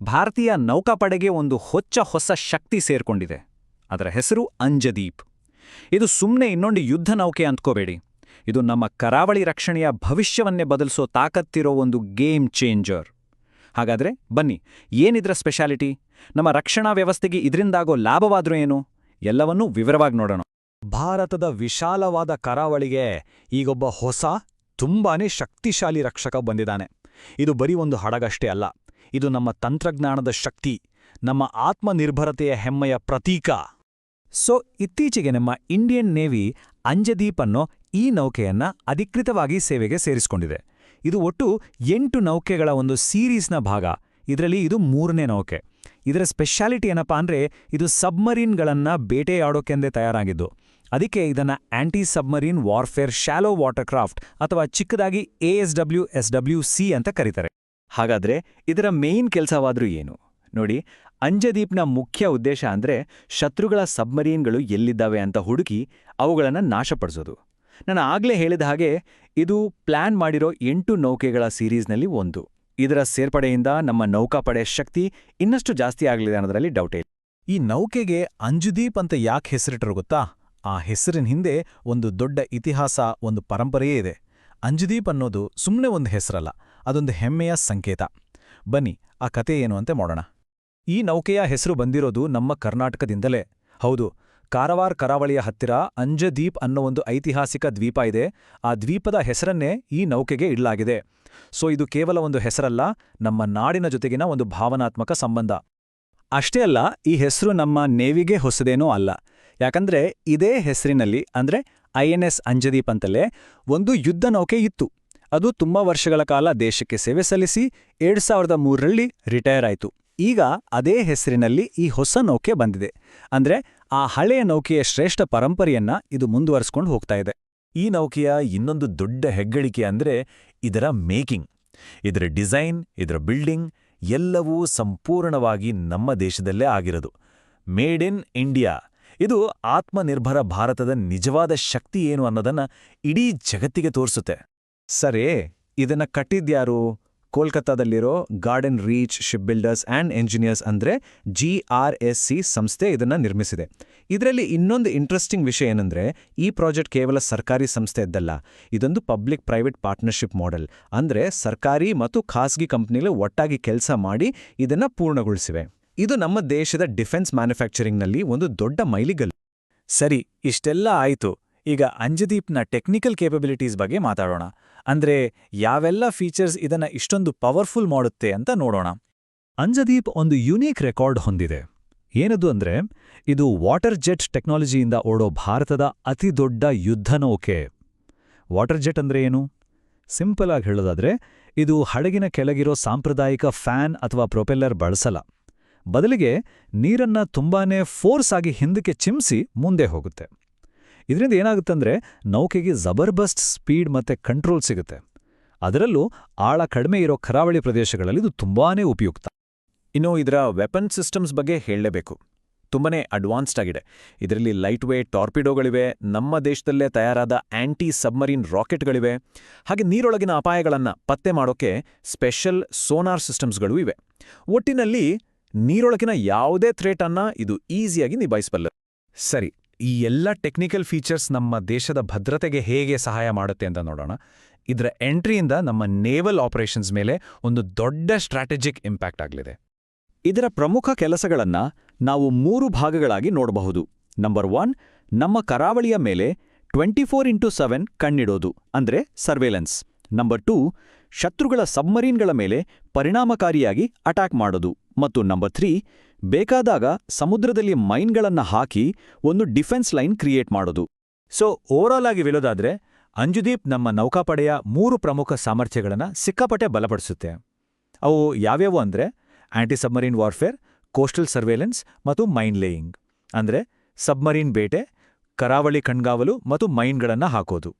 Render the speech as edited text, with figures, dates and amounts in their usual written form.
ಭಾರತೀಯ ನೌಕಾಪಡೆಗೆ ಒಂದು ಹೊಸ ಶಕ್ತಿ ಸೇರ್ಕೊಂಡಿದೆ. ಅದರ ಹೆಸರು ಅಂಜದೀಪ್. ಇದು ಸುಮ್ಮನೆ ಇನ್ನೊಂದು ಯುದ್ಧ ನೌಕೆ ಅಂದ್ಕೋಬೇಡಿ. ಇದು ನಮ್ಮ ಕರಾವಳಿ ರಕ್ಷಣೆಯ ಭವಿಷ್ಯವನ್ನೇ ಬದಲಿಸೋ ತಾಕತ್ತಿರೋ ಒಂದು ಗೇಮ್ ಚೇಂಜರ್. ಹಾಗಾದ್ರೆ ಬನ್ನಿ, ಏನಿದ್ರ ಸ್ಪೆಷಾಲಿಟಿ, ನಮ್ಮ ರಕ್ಷಣಾ ವ್ಯವಸ್ಥೆಗೆ ಇದರಿಂದಾಗೋ ಲಾಭವಾದ್ರೂ ಏನು, ಎಲ್ಲವನ್ನೂ ವಿವರವಾಗಿ ನೋಡೋಣ. ಭಾರತದ ವಿಶಾಲವಾದ ಕರಾವಳಿಗೆ ಈಗೊಬ್ಬ ಹೊಸ, ತುಂಬಾನೇ ಶಕ್ತಿಶಾಲಿ ರಕ್ಷಕ ಬಂದಿದ್ದಾನೆ. ಇದು ಬರೀ ಒಂದು ಹಡಗಷ್ಟೇ ಅಲ್ಲ, ಇದು ನಮ್ಮ ತಂತ್ರಜ್ಞಾನದ ಶಕ್ತಿ, ನಮ್ಮ ಆತ್ಮನಿರ್ಭರತೆಯ ಹೆಮ್ಮೆಯ ಪ್ರತೀಕ. ಇತ್ತೀಚೆಗೆ ನಮ್ಮ ಇಂಡಿಯನ್ ನೇವಿ ಅಂಜದೀಪ್ ಅನ್ನೋ ಈ ನೌಕೆಯನ್ನ ಅಧಿಕೃತವಾಗಿ ಸೇವೆಗೆ ಸೇರಿಸಿಕೊಂಡಿದೆ. ಇದು ಒಟ್ಟು 8 ನೌಕೆಗಳ ಒಂದು ಸೀರೀಸ್ನ ಭಾಗ. ಇದರಲ್ಲಿ ಇದು 3ನೇ ನೌಕೆ. ಇದರ ಸ್ಪೆಷಾಲಿಟಿ ಏನಪ್ಪಾ ಅಂದ್ರೆ, ಇದು ಸಬ್ಮರೀನ್ಗಳನ್ನ ಬೇಟೆಯಾಡೋಕೆಂದೇ ತಯಾರಾಗಿದ್ದು. ಅದಕ್ಕೆ ಇದನ್ನ anti submarine warfare shallow water craft ಅಥವಾ ಚಿಕ್ಕದಾಗಿ ASWSWC ಅಂತ ಕರೀತಾರೆ. ಹಾಗಾದ್ರೆ ಇದರ ಮೇನ್ ಕೆಲಸವಾದ್ರೂ ಏನು ನೋಡಿ. ಅಂಜದೀಪ್ನ ಮುಖ್ಯ ಉದ್ದೇಶ ಅಂದ್ರೆ ಶತ್ರುಗಳ ಸಬ್ಮರೀನ್ಗಳು ಎಲ್ಲಿದ್ದಾವೆ ಅಂತ ಹುಡುಕಿ ಅವುಗಳನ್ನು ನಾಶಪಡಿಸೋದು. ನಾನು ಆಗ್ಲೇ ಹೇಳಿದ ಹಾಗೆ ಇದು ಪ್ಲಾನ್ ಮಾಡಿರೋ 8 ನೌಕೆಗಳ ಸೀರೀಸ್ನಲ್ಲಿ ಒಂದು. ಇದರ ಸೇರ್ಪಡೆಯಿಂದ ನಮ್ಮ ನೌಕಾಪಡೆ ಶಕ್ತಿ ಇನ್ನಷ್ಟು ಜಾಸ್ತಿ ಆಗಲಿದೆ ಅನ್ನೋದ್ರಲ್ಲಿ ಡೌಟೇ ಇಲ್ಲ. ಈ ನೌಕೆಗೆ ಅಂಜದೀಪ್ ಅಂತ ಯಾಕೆ ಹೆಸರಿಟ್ಟರು ಗೊತ್ತಾ? ಆ ಹೆಸರಿನ ಹಿಂದೆ ಒಂದು ದೊಡ್ಡ ಇತಿಹಾಸ, ಒಂದು ಪರಂಪರೆಯೇ ಇದೆ. ಅಂಜದೀಪ್ ಅನ್ನೋದು ಸುಮ್ಮನೆ ಒಂದು ಹೆಸರಲ್ಲ, ಅದೊಂದು ಹೆಮ್ಮೆಯ ಸಂಕೇತ. ಬನ್ನಿ, ಆ ಕತೆ ಏನು ಅಂತ ಮಾಡೋಣ. ಈ ನೌಕೆಯ ಹೆಸರು ಬಂದಿರೋದು ನಮ್ಮ ಕರ್ನಾಟಕದಿಂದಲೇ. ಹೌದು, ಕಾರವಾರ ಕರಾವಳಿಯ ಹತ್ತಿರ ಅಂಜದೀಪ್ ಅನ್ನೋ ಒಂದು ಐತಿಹಾಸಿಕ ದ್ವೀಪ ಇದೆ. ಆ ದ್ವೀಪದ ಹೆಸರನ್ನೇ ಈ ನೌಕೆಗೆ ಇಡಲಾಗಿದೆ. ಇದು ಕೇವಲ ಒಂದು ಹೆಸರಲ್ಲ, ನಮ್ಮ ನಾಡಿನ ಜೊತೆಗಿನ ಒಂದು ಭಾವನಾತ್ಮಕ ಸಂಬಂಧ. ಅಷ್ಟೇ ಅಲ್ಲ, ಈ ಹೆಸರು ನಮ್ಮ ನೇವಿಗೆ ಹೊಸದೇನೂ ಅಲ್ಲ. ಯಾಕಂದ್ರೆ ಇದೇ ಹೆಸರಿನಲ್ಲಿ ಅಂದ್ರೆ INS ಅಂಜದೀಪ್ ಅಂತಲೇ ಒಂದು ಯುದ್ಧ ನೌಕೆ ಇತ್ತು. ಅದು ತುಂಬಾ ವರ್ಷಗಳ ಕಾಲ ದೇಶಕ್ಕೆ ಸೇವೆ ಸಲ್ಲಿಸಿ 2003ರಲ್ಲಿ ರಿಟೈರ್ ಆಯಿತು. ಈಗ ಅದೇ ಹೆಸರಿನಲ್ಲಿ ಈ ಹೊಸ ನೌಕೆ ಬಂದಿದೆ. ಅಂದ್ರೆ ಆ ಹಳೆಯ ನೌಕೆಯ ಶ್ರೇಷ್ಠ ಪರಂಪರೆಯನ್ನ ಇದು ಮುಂದುವರಿಸ್ಕೊಂಡು ಹೋಗ್ತಾ ಇದೆ. ಈ ನೌಕೆಯ ಇನ್ನೊಂದು ದೊಡ್ಡ ಹೆಗ್ಗಳಿಕೆ ಅಂದ್ರೆ ಇದರ ಮೇಕಿಂಗ್. ಇದರ ಡಿಸೈನ್, ಇದರ ಬಿಲ್ಡಿಂಗ್ ಎಲ್ಲವೂ ಸಂಪೂರ್ಣವಾಗಿ ನಮ್ಮ ದೇಶದಲ್ಲೇ ಆಗಿರೋದು. Made in India. ಇದು ಆತ್ಮನಿರ್ಭರ ಭಾರತದ ನಿಜವಾದ ಶಕ್ತಿ ಏನು ಅನ್ನೋದನ್ನ ಇಡೀ ಜಗತ್ತಿಗೆ ತೋರಿಸುತ್ತೆ. ಸರಿ, ಇದನ್ನ ಕಟ್ಟಿದ್ಯಾರು? ಕೋಲ್ಕತ್ತಾದಲ್ಲಿರೋ Garden Reach Ship Builders and Engineers ಅಂದ್ರೆ GRSC ಸಂಸ್ಥೆ ಇದನ್ನ ನಿರ್ಮಿಸಿದೆ. ಇದರಲ್ಲಿ ಇನ್ನೊಂದು ಇಂಟ್ರೆಸ್ಟಿಂಗ್ ವಿಷಯ ಏನಂದ್ರೆ, ಈ ಪ್ರಾಜೆಕ್ಟ್ ಕೇವಲ ಸರ್ಕಾರಿ ಸಂಸ್ಥೆ ಇದ್ದಲ್ಲ, ಇದೊಂದು ಪಬ್ಲಿಕ್ ಪ್ರೈವೇಟ್ ಪಾರ್ಟ್ನರ್ಶಿಪ್ ಮಾಡೆಲ್. ಅಂದ್ರೆ ಸರ್ಕಾರಿ ಮತ್ತು ಖಾಸಗಿ ಕಂಪನಿಗಳು ಒಟ್ಟಾಗಿ ಕೆಲಸ ಮಾಡಿ ಇದನ್ನ ಪೂರ್ಣಗೊಳಿಸಿವೆ. ಇದು ನಮ್ಮ ದೇಶದ ಡಿಫೆನ್ಸ್ ಮ್ಯಾನುಫ್ಯಾಕ್ಚರಿಂಗ್ನಲ್ಲಿ ಒಂದು ದೊಡ್ಡ ಮೈಲಿಗಲ್ಲು. ಸರಿ, ಇಷ್ಟೆಲ್ಲ ಆಯ್ತು. ಈಗ ಅಂಜದೀಪ್ನ ಟೆಕ್ನಿಕಲ್ ಕೇಪಬಿಲಿಟೀಸ್ ಬಗ್ಗೆ ಮಾತಾಡೋಣ. ಅಂದ್ರೆ ಯಾವೆಲ್ಲ ಫೀಚರ್ಸ್ ಇದನ್ನ ಇಷ್ಟೊಂದು ಪವರ್ಫುಲ್ ಮಾಡುತ್ತೆ ಅಂತ ನೋಡೋಣ. ಅಂಜದೀಪ್ ಒಂದು ಯುನೀಕ್ ರೆಕಾರ್ಡ್ ಹೊಂದಿದೆ. ಏನದು ಅಂದ್ರೆ, ಇದು ವಾಟರ್ ಜೆಟ್ ಟೆಕ್ನಾಲಜಿಯಿಂದ ಓಡೋ ಭಾರತದ ಅತಿದೊಡ್ಡ ಯುದ್ಧ ನೌಕೆ. ವಾಟರ್ ಜೆಟ್ ಅಂದ್ರೆ ಏನು? ಸಿಂಪಲ್ ಆಗಿ ಹೇಳೋದಾದ್ರೆ, ಇದು ಹಡಗಿನ ಕೆಳಗಿರೋ ಸಾಂಪ್ರದಾಯಿಕ ಫ್ಯಾನ್ ಅಥವಾ ಪ್ರೊಪೆಲ್ಲರ್ ಬಳಸಲ್ಲ. ಬದಲಿಗೆ ನೀರನ್ನ ತುಂಬಾನೇ ಫೋರ್ಸ್ ಆಗಿ ಹಿಂದಕ್ಕೆ ಚಿಮ್ಸಿ ಮುಂದೆ ಹೋಗುತ್ತೆ. ಇದರಿಂದ ಏನಾಗುತ್ತಂದ್ರೆ ನೌಕೆಗೆ ಜಬರ್ದಸ್ತ್ ಸ್ಪೀಡ್ ಮತ್ತೆ ಕಂಟ್ರೋಲ್ ಸಿಗುತ್ತೆ. ಅದರಲ್ಲೂ ಆಳ ಕಡಿಮೆ ಇರೋ ಕರಾವಳಿ ಪ್ರದೇಶಗಳಲ್ಲಿ ಇದು ತುಂಬಾನೇ ಉಪಯುಕ್ತ. ಇನ್ನು ಇದರ ವೆಪನ್ ಸಿಸ್ಟಮ್ಸ್ ಬಗ್ಗೆ ಹೇಳಲೇಬೇಕು. ತುಂಬಾನೇ ಅಡ್ವಾನ್ಸ್ಡ್ ಆಗಿದೆ. ಇದರಲ್ಲಿ ಲೈಟ್ ವೇಟ್ ಟಾರ್ಪಿಡೋಗಳಿವೆ, ನಮ್ಮ ದೇಶದಲ್ಲೇ ತಯಾರಾದ ಆಂಟಿ ಸಬ್ಮರೀನ್ ರಾಕೆಟ್ಗಳಿವೆ, ಹಾಗೆ ನೀರೊಳಗಿನ ಅಪಾಯಗಳನ್ನು ಪತ್ತೆ ಮಾಡೋಕೆ ಸ್ಪೆಷಲ್ ಸೋನಾರ್ ಸಿಸ್ಟಮ್ಸ್ಗಳು ಇವೆ. ಒಟ್ಟಿನಲ್ಲಿ ನೀರೊಳಗಿನ ಯಾವುದೇ ಥ್ರೆಟ್ ಅನ್ನ ಇದು ಈಸಿಯಾಗಿ ನಿಭಾಯಿಸಬಲ್ಲದು. ಸರಿ, ಈ ಎಲ್ಲ ಟೆಕ್ನಿಕಲ್ ಫೀಚರ್ಸ್ ನಮ್ಮ ದೇಶದ ಭದ್ರತೆಗೆ ಹೇಗೆ ಸಹಾಯ ಮಾಡುತ್ತೆ ಅಂತ ನೋಡೋಣ. ಇದರ ಎಂಟ್ರಿಯಿಂದ ನಮ್ಮ ನೇವಲ್ ಆಪರೇಷನ್ಸ್ ಮೇಲೆ ಒಂದು ದೊಡ್ಡ ಸ್ಟ್ರಾಟಜಿಕ್ ಇಂಪ್ಯಾಕ್ಟ್ ಆಗಲಿದೆ. ಇದರ ಪ್ರಮುಖ ಕೆಲಸಗಳನ್ನ ನಾವು 3 ಭಾಗಗಳಾಗಿ ನೋಡಬಹುದು. ನಂಬರ್ 1, ನಮ್ಮ ಕರಾವಳಿಯ ಮೇಲೆ 24x7 ಕಣ್ಣಿಡೋದು ಅಂದ್ರೆ ಸರ್ವೇಲೆನ್ಸ್. ನಂಬರ್ 2, ಶತ್ರುಗಳ ಸಬ್ಮರೀನ್ಗಳ ಮೇಲೆ ಪರಿಣಾಮಕಾರಿಯಾಗಿ ಅಟ್ಯಾಕ್ ಮಾಡೋದು. ಮತ್ತು ನಂಬರ್ 3, ಬೇಕಾದಾಗ ಸಮುದ್ರದಲ್ಲಿ ಮೈನ್ಗಳನ್ನ ಹಾಕಿ ಒಂದು ಡಿಫೆನ್ಸ್ ಲೈನ್ ಕ್ರಿಯೇಟ್ ಮಾಡೋದು. ಓವರಾಲ್ ಆಗಿ ಹೇಳೋದಾದ್ರೆ, ಅಂಜದೀಪ್ ನಮ್ಮ ನೌಕಾಪಡೆಯ 3 ಪ್ರಮುಖ ಸಾಮರ್ಥ್ಯಗಳನ್ನ ಸಿಕ್ಕಾಪಟ್ಟೆ ಬಲಪಡಿಸುತ್ತೆ. ಅವು ಯಾವ್ಯಾವು ಅಂದ್ರೆ anti submarine warfare, coastal surveillance ಮತ್ತು ಮೈನ್ ಲೇಯಿಂಗ್. ಅಂದ್ರೆ ಸಬ್ಮರೀನ್ ಬೇಟೆ, ಕರಾವಳಿ ಕಣ್ಗಾವಲು ಮತ್ತು ಮೈನ್ಗಳನ್ನ ಹಾಕೋದು.